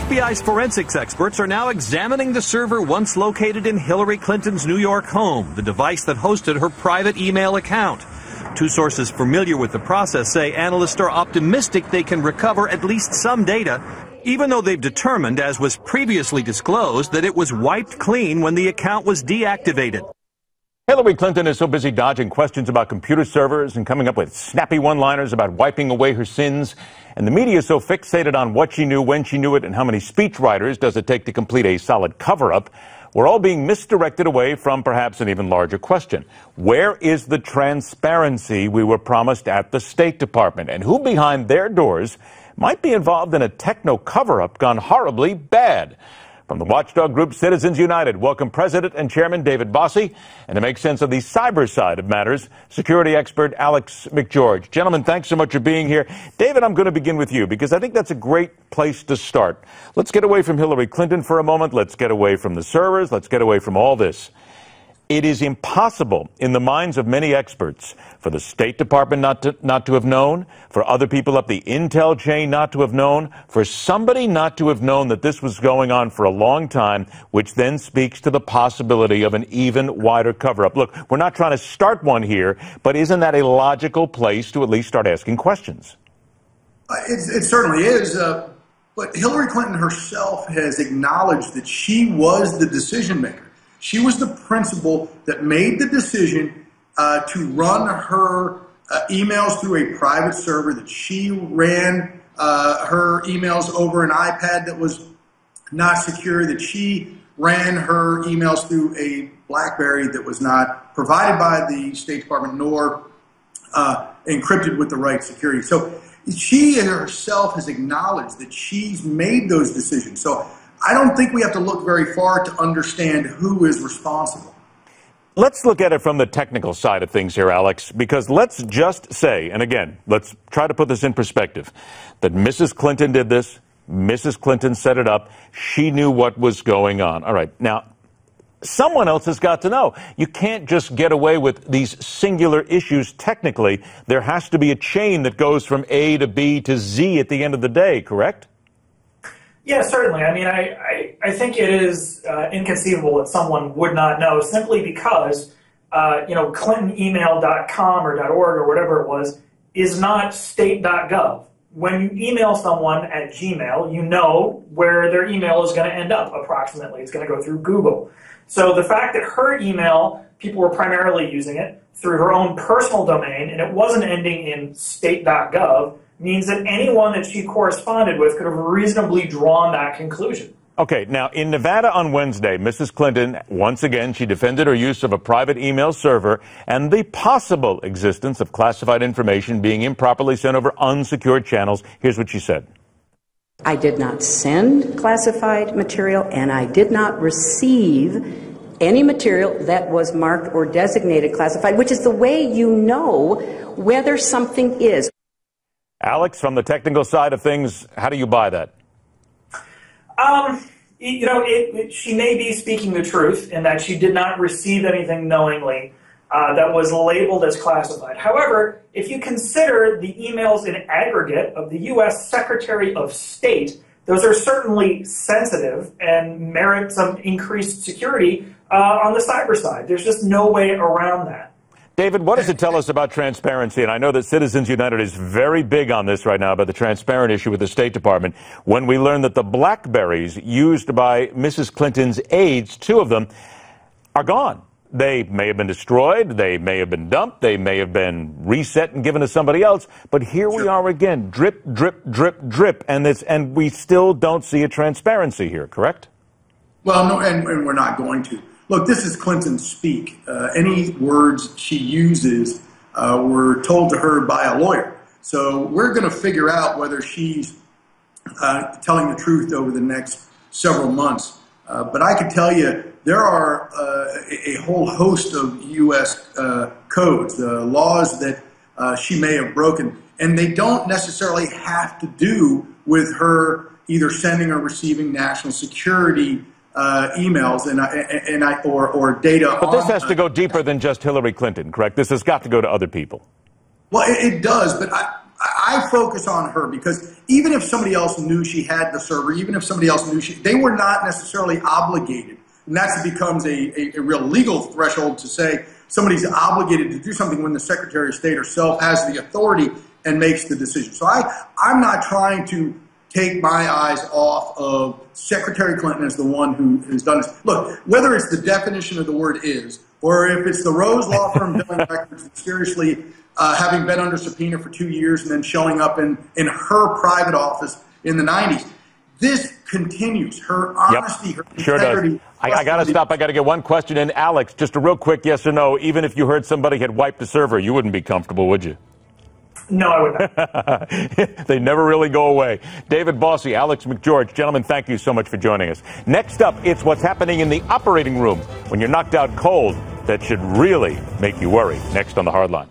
FBI's forensics experts are now examining the server once located in Hillary Clinton's New York home, the device that hosted her private email account. Two sources familiar with the process say analysts are optimistic they can recover at least some data, even though they've determined, as was previously disclosed, that it was wiped clean when the account was deactivated. Hillary Clinton is so busy dodging questions about computer servers and coming up with snappy one-liners about wiping away her sins, and the media is so fixated on what she knew, when she knew it, and how many speechwriters does it take to complete a solid cover-up, we're all being misdirected away from perhaps an even larger question. Where is the transparency we were promised at the State Department, and who behind their doors might be involved in a techno cover-up gone horribly bad? From the watchdog group Citizens United, welcome President and Chairman David Bossie, and to make sense of the cyber side of matters, security expert Alex McGeorge. Gentlemen, thanks so much for being here. David, I'm going to begin with you because I think that's a great place to start. Let's get away from Hillary Clinton for a moment. Let's get away from the servers. Let's get away from all this. It is impossible, in the minds of many experts, for the State Department not to have known, for other people up the intel chain not to have known, for somebody not to have known that this was going on for a long time, which then speaks to the possibility of an even wider cover-up. Look, we're not trying to start one here, but isn't that a logical place to at least start asking questions? It certainly is. But Hillary Clinton herself has acknowledged that she was the decision maker. She was the principal that made the decision to run her emails through a private server, that she ran her emails over an iPad that was not secure, that she ran her emails through a BlackBerry that was not provided by the State Department nor encrypted with the right security. So she herself has acknowledged that she's made those decisions. So I don't think we have to look very far to understand who is responsible. Let's look at it from the technical side of things here, Alex, because let's just say, and again, let's try to put this in perspective, that Mrs. Clinton did this, Mrs. Clinton set it up, she knew what was going on. All right, now, someone else has got to know. You can't just get away with these singular issues technically. There has to be a chain that goes from A to B to Z at the end of the day, correct? Yeah, certainly. I mean, I think it is inconceivable that someone would not know simply because, ClintonEmail.com or .org or whatever it was is not state.gov. When you email someone at Gmail, you know where their email is going to end up approximately. It's going to go through Google. So the fact that her email, people were primarily using it through her own personal domain, and it wasn't ending in state.gov, means that anyone that she corresponded with could have reasonably drawn that conclusion. Okay, now in Nevada on Wednesday, Mrs. Clinton, once again, she defended her use of a private email server and the possible existence of classified information being improperly sent over unsecured channels. Here's what she said. I did not send classified material, and I did not receive any material that was marked or designated classified, which is the way you know whether something is. Alex, from the technical side of things, how do you buy that? She may be speaking the truth in that she did not receive anything knowingly that was labeled as classified. However, if you consider the emails in aggregate of the U.S. Secretary of State, those are certainly sensitive and merit some increased security on the cyber side. There's just no way around that. David, what does it tell us about transparency? And I know that Citizens United is very big on this right now about the transparent issue with the State Department. When we learn that the BlackBerries used by Mrs. Clinton's aides, two of them, are gone. They may have been destroyed. They may have been dumped. They may have been reset and given to somebody else. But here we are again, drip, drip, drip, drip. And we still don't see a transparency here, correct? Well, no, and we're not going to. Look, this is Clinton's speak. Any words she uses were told to her by a lawyer. So we're going to figure out whether she's telling the truth over the next several months. But I can tell you there are a whole host of U.S. codes, laws that she may have broken. And they don't necessarily have to do with her either sending or receiving national security emails or data. But this has to go deeper than just Hillary Clinton, correct? This has got to go to other people. Well, it does, but I focus on her because even if somebody else knew she had the server, even if somebody else knew they were not necessarily obligated. And that becomes a real legal threshold to say somebody's obligated to do something when the Secretary of State herself has the authority and makes the decision. So I'm not trying to take my eyes off of Secretary Clinton as the one who has done this. Look, whether it's the definition of the word is, or if it's the Rose Law Firm billing records mysteriously having been under subpoena for 2 years and then showing up in her private office in the 90s, this continues. Her honesty, her integrity. Sure does. I got to stop. I got to get one question in. Alex, just a real quick yes or no. Even if you heard somebody had wiped the server, you wouldn't be comfortable, would you? No, I would not. They never really go away. David Bossie, Alex McGeorge, gentlemen, thank you so much for joining us. Next up, it's what's happening in the operating room when you're knocked out cold. That should really make you worry. Next on The Hardline.